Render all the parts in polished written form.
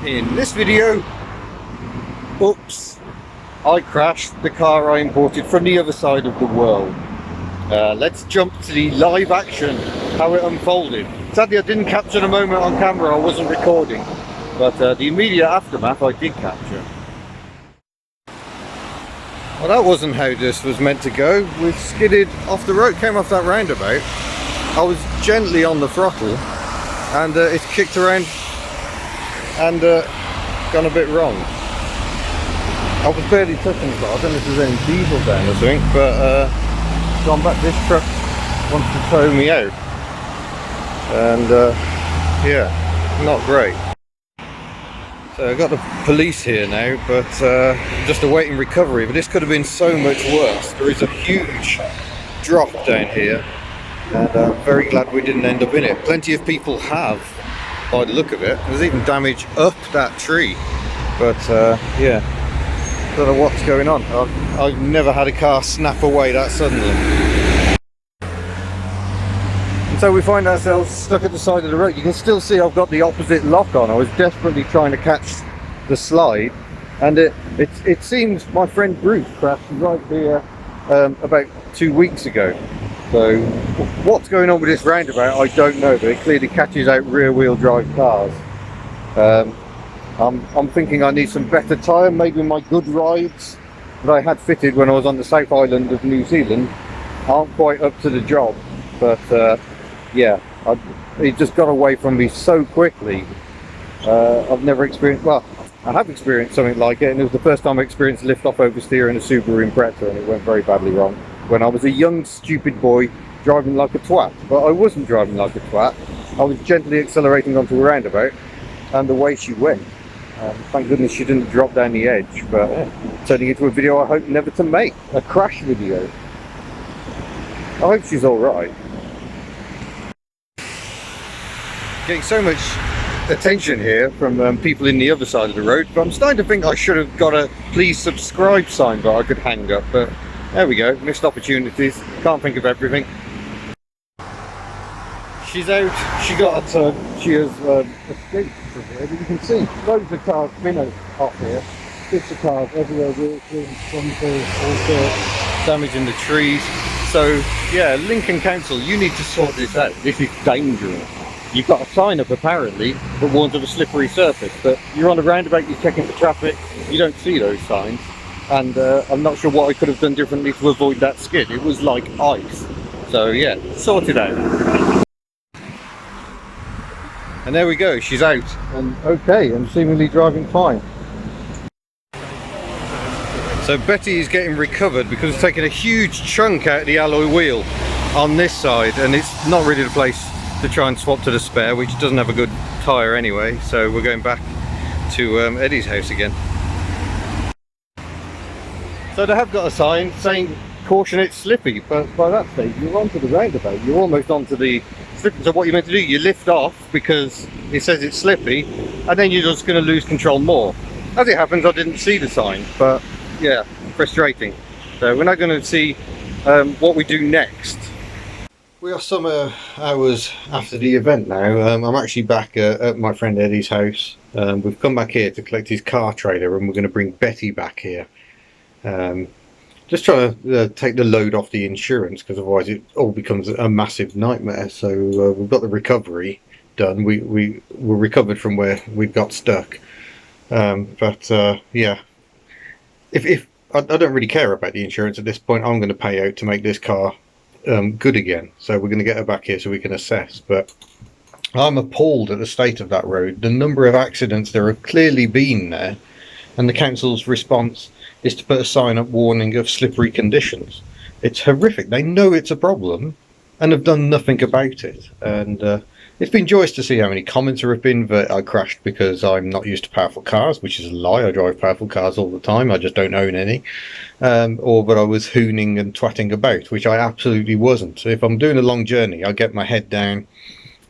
In this video, oops, I crashed the car I imported from the other side of the world. Let's jump to the live action, how it unfolded. Sadly I didn't capture the moment on camera, I wasn't recording, but the immediate aftermath I did capture. Well, that wasn't how this was meant to go. We skidded off the road, came off that roundabout. I was gently on the throttle and it's kicked around and gone a bit wrong. I was barely touching the car. I don't know if there's any diesel down or something, but gone back. This truck wants to tow me out, and yeah, not great. So I've got the police here now, but just awaiting recovery. But this could have been so much worse. There is a huge drop down here, and I'm very glad we didn't end up in it. Plenty of people have, by the look of it. There's even damage up that tree, but yeah, don't know what's going on. I've never had a car snap away that suddenly. And so we find ourselves stuck at the side of the road. You can still see I've got the opposite lock on. I was desperately trying to catch the slide, and it seems my friend Bruce crashed right here about 2 weeks ago. So what's going on with this roundabout, I don't know, but it clearly catches out rear-wheel drive cars. I'm thinking I need some better tyre. Maybe my good rides that I had fitted when I was on the South Island of New Zealand aren't quite up to the job. But yeah, it just got away from me so quickly. I've never experienced, well, I have experienced something like it, and it was the first time I experienced lift-off oversteer in a Subaru Impreza, and it went very badly wrong. When I was a young, stupid boy driving like a twat. But I wasn't driving like a twat. I was gently accelerating onto a roundabout, and away she went. Thank goodness she didn't drop down the edge, but turning into a video I hope never to make. A crash video. I hope she's alright. Getting so much attention here from people in the other side of the road, but I'm starting to think I should have got a please subscribe sign that I could hang up, but there we go, missed opportunities, can't think of everything. She's out, she got a turn, she has escaped from here, but you can see loads of cars been off here, bits of cars everywhere, wheels, bumpers, all sorts, damaging the trees. So yeah, Lincoln Council, you need to sort this out, this is dangerous. You've got a sign up apparently that warns of a slippery surface, but you're on a roundabout, you're checking for traffic, you don't see those signs. And I'm not sure what I could have done differently to avoid that skid. It was like ice. So yeah, sort it out. And there we go, she's out and okay and seemingly driving fine. So Betty is getting recovered because it's taken a huge chunk out of the alloy wheel on this side, and it's not really the place to try and swap to the spare, which doesn't have a good tyre anyway. So we're going back to Eddie's house again. So they have got a sign saying caution, it's slippy, but by that stage you're onto the roundabout, you're almost onto the slippy. So what you're meant to do, you lift off because it says it's slippy, and then you're just going to lose control more. As it happens, I didn't see the sign, but yeah, frustrating. So we're now going to see what we do next. We are some hours after the event now. I'm actually back at my friend Eddie's house. We've come back here to collect his car trailer, and we're going to bring Betty back here. Just trying to take the load off the insurance, because otherwise it all becomes a massive nightmare. So we've got the recovery done. We were recovered from where we got stuck, but yeah, if I don't really care about the insurance at this point, I'm going to pay out to make this car good again. So we're going to get her back here so we can assess. But I'm appalled at the state of that road, the number of accidents there have clearly been there, and the council's response is to put a sign up warning of slippery conditions. It's horrific. They know it's a problem and have done nothing about it. And it's been joyous to see how many comments there have been that I crashed because I'm not used to powerful cars, which is a lie. I drive powerful cars all the time, I just don't own any. Or that I was hooning and twatting about, which I absolutely wasn't. So if I'm doing a long journey, I get my head down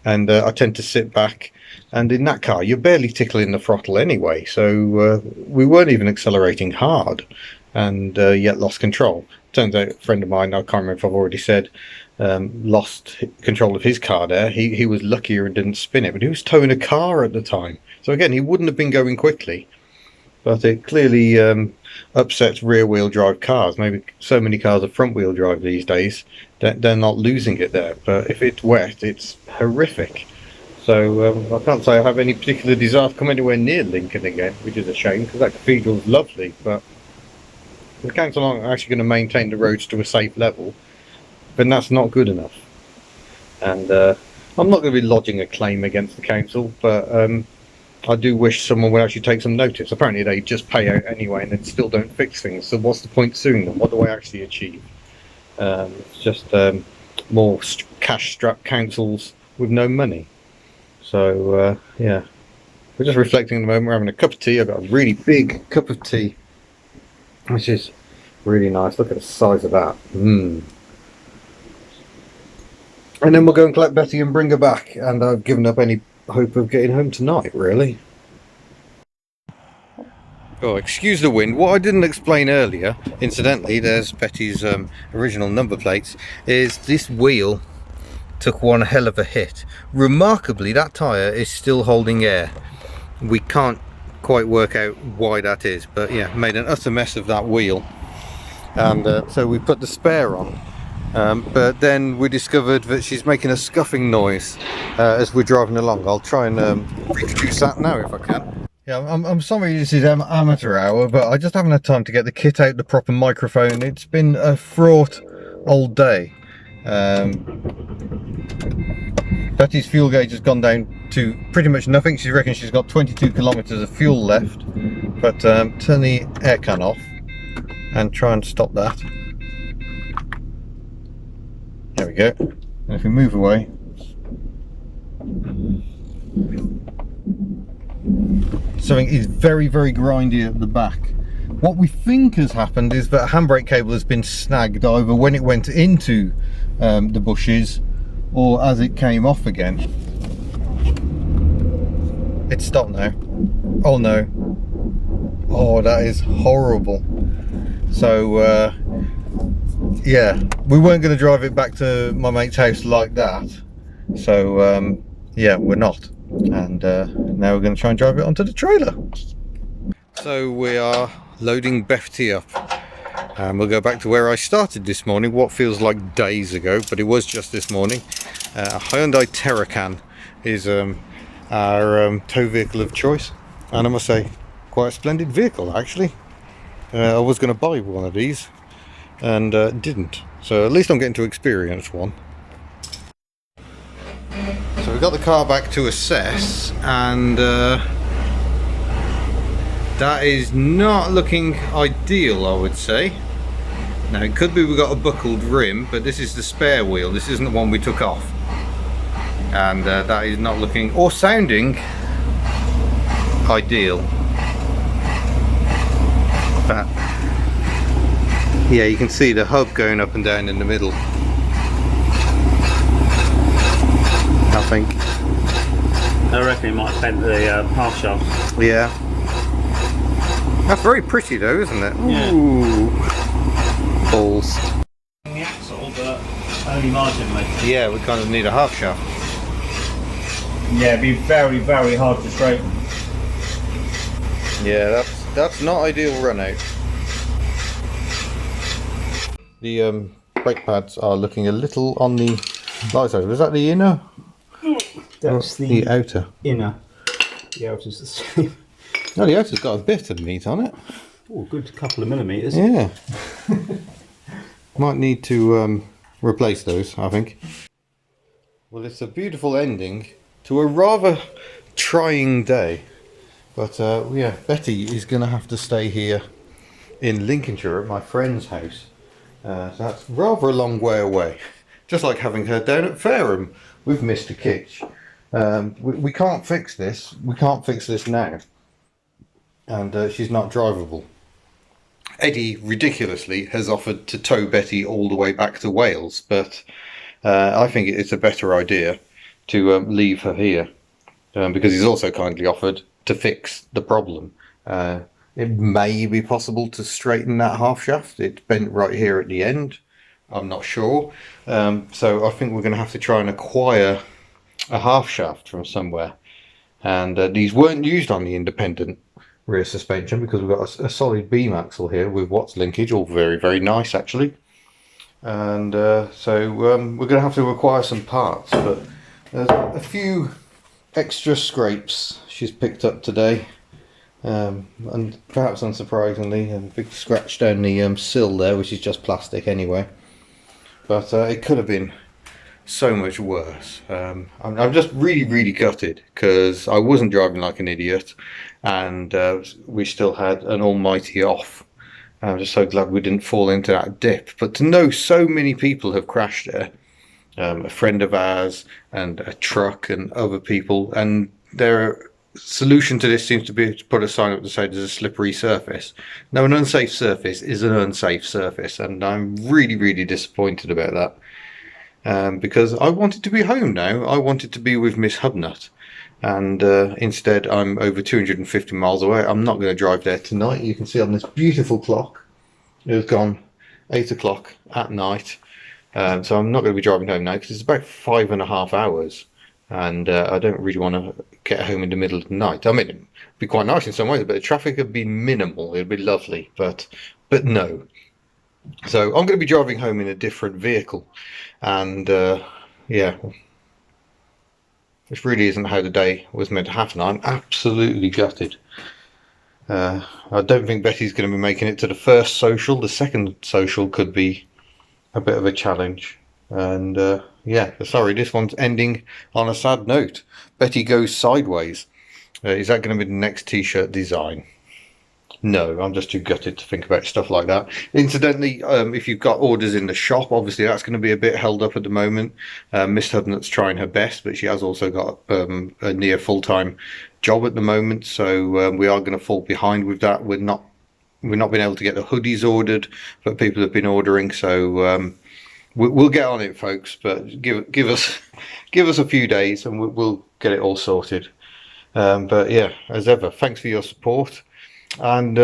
and I tend to sit back. And in that car, you're barely tickling the throttle anyway, so we weren't even accelerating hard, and yet lost control. Turns out a friend of mine, I can't remember if I've already said, lost control of his car there. He was luckier and didn't spin it, but he was towing a car at the time. So again, he wouldn't have been going quickly, but it clearly upsets rear-wheel drive cars. Maybe so many cars are front-wheel drive these days that they're not losing it there. But if it's wet, it's horrific. So I can't say I have any particular desire to come anywhere near Lincoln again, which is a shame because that cathedral is lovely. But the council aren't actually going to maintain the roads to a safe level, then that's not good enough. And I'm not going to be lodging a claim against the council, but I do wish someone would actually take some notice. Apparently they just pay out anyway and then still don't fix things, so what's the point suing them? What do I actually achieve? It's just more cash-strapped councils with no money. So yeah, we're just reflecting at the moment. We're having a cup of tea. I've got a really big cup of tea, which is really nice. Look at the size of that. And then we'll go and collect Betty and bring her back, and I've given up any hope of getting home tonight, really. Oh, excuse the wind. What I didn't explain earlier, incidentally, there's Betty's original number plates, is this wheel took one hell of a hit. Remarkably, that tyre is still holding air. We can't quite work out why that is, but yeah, made an utter mess of that wheel. And so we put the spare on. But then we discovered that she's making a scuffing noise as we're driving along. I'll try and reproduce that now if I can. Yeah, I'm sorry this is amateur hour, but I just haven't had time to get the kit out, the proper microphone. It's been a fraught old day. Betty's fuel gauge has gone down to pretty much nothing. She reckons she's got 22 kilometres of fuel left. But turn the aircon off and try and stop that. There we go. And if we move away, something is very, very grindy at the back. What we think has happened is that a handbrake cable has been snagged either when it went into the bushes or as it came off again. It's stopped now. Oh no. Oh, that is horrible. So yeah, we weren't going to drive it back to my mate's house like that, so yeah, we're not, and now we're going to try and drive it onto the trailer. So we are loading Betty up, and we'll go back to where I started this morning, what feels like days ago, but it was just this morning. A Hyundai Terracan is our tow vehicle of choice, and I must say, quite a splendid vehicle actually. I was going to buy one of these and didn't, so at least I'm getting to experience one. So we got the car back to assess, and that is not looking ideal, I would say. Now it could be we got a buckled rim, but this is the spare wheel, this isn't the one we took off, and that is not looking or sounding ideal. But yeah, you can see the hub going up and down in the middle, I think. I reckon it might have bent the half shaft. Yeah. That's very pretty though, isn't it? Yeah. Ooh. Balls. The axle, but only marginally. Yeah, we kind of need a half shaft. Yeah, it'd be very, very hard to straighten. Yeah, that's not ideal run out. The brake pads are looking a little on the light side. Was that the inner? That's the outer. Inner. The outer's the same. No, the outer's got a bit of meat on it. Oh, good couple of millimetres. Yeah. Might need to replace those, I think. Well, it's a beautiful ending to a rather trying day. But yeah, Betty is going to have to stay here in Lincolnshire at my friend's house. So that's rather a long way away. Just like having her down at Fareham with Mr. Kitch. We can't fix this. We can't fix this now. And she's not drivable. Eddie, ridiculously, has offered to tow Betty all the way back to Wales. But I think it's a better idea to leave her here. Because he's also kindly offered to fix the problem. It may be possible to straighten that half shaft. It's bent right here at the end. I'm not sure. So I think we're going to have to try and acquire a half shaft from somewhere. And these weren't used on the independent rear suspension because we've got a solid beam axle here with Watts linkage, all very, very nice actually. And so we're going to have to acquire some parts, but there's a few extra scrapes she's picked up today. And perhaps unsurprisingly, a big scratch down the sill there, which is just plastic anyway. But it could have been so much worse. I'm just really gutted because I wasn't driving like an idiot, and we still had an almighty off. I'm just so glad we didn't fall into that dip. But to know so many people have crashed there, a friend of ours and a truck and other people, and their solution to this seems to be to put a sign up to say there's a slippery surface. Now, an unsafe surface is an unsafe surface, and I'm really disappointed about that. Because I wanted to be home now. I wanted to be with Miss Hubnut, and instead I'm over 250 miles away. I'm not going to drive there tonight. You can see on this beautiful clock it was gone 8 o'clock at night, so I'm not going to be driving home now because it's about 5.5 hours, and I don't really want to get home in the middle of the night. I mean, it'd be quite nice in some ways, but the traffic would be minimal. It'd be lovely, but no. So I'm going to be driving home in a different vehicle, and yeah, this really isn't how the day was meant to happen. I'm absolutely gutted. I don't think Betty's going to be making it to the first social. The second social could be a bit of a challenge, and yeah, sorry, this one's ending on a sad note. Betty goes sideways. Is that going to be the next t-shirt design? No, I'm just too gutted to think about stuff like that. Incidentally, if you've got orders in the shop, obviously that's going to be a bit held up at the moment. Miss Hubnut's trying her best, but she has also got a near full-time job at the moment, so we are going to fall behind with that. We're not been able to get the hoodies ordered, but people have been ordering, so we'll get on it, folks. But give us a few days, and we'll get it all sorted. But yeah, as ever, thanks for your support. And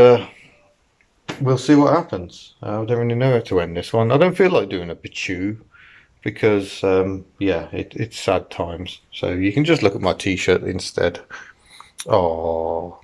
we'll see what happens. I don't really know how to end this one. I don't feel like doing a pachu because yeah, it's sad times. So you can just look at my t-shirt instead. Oh.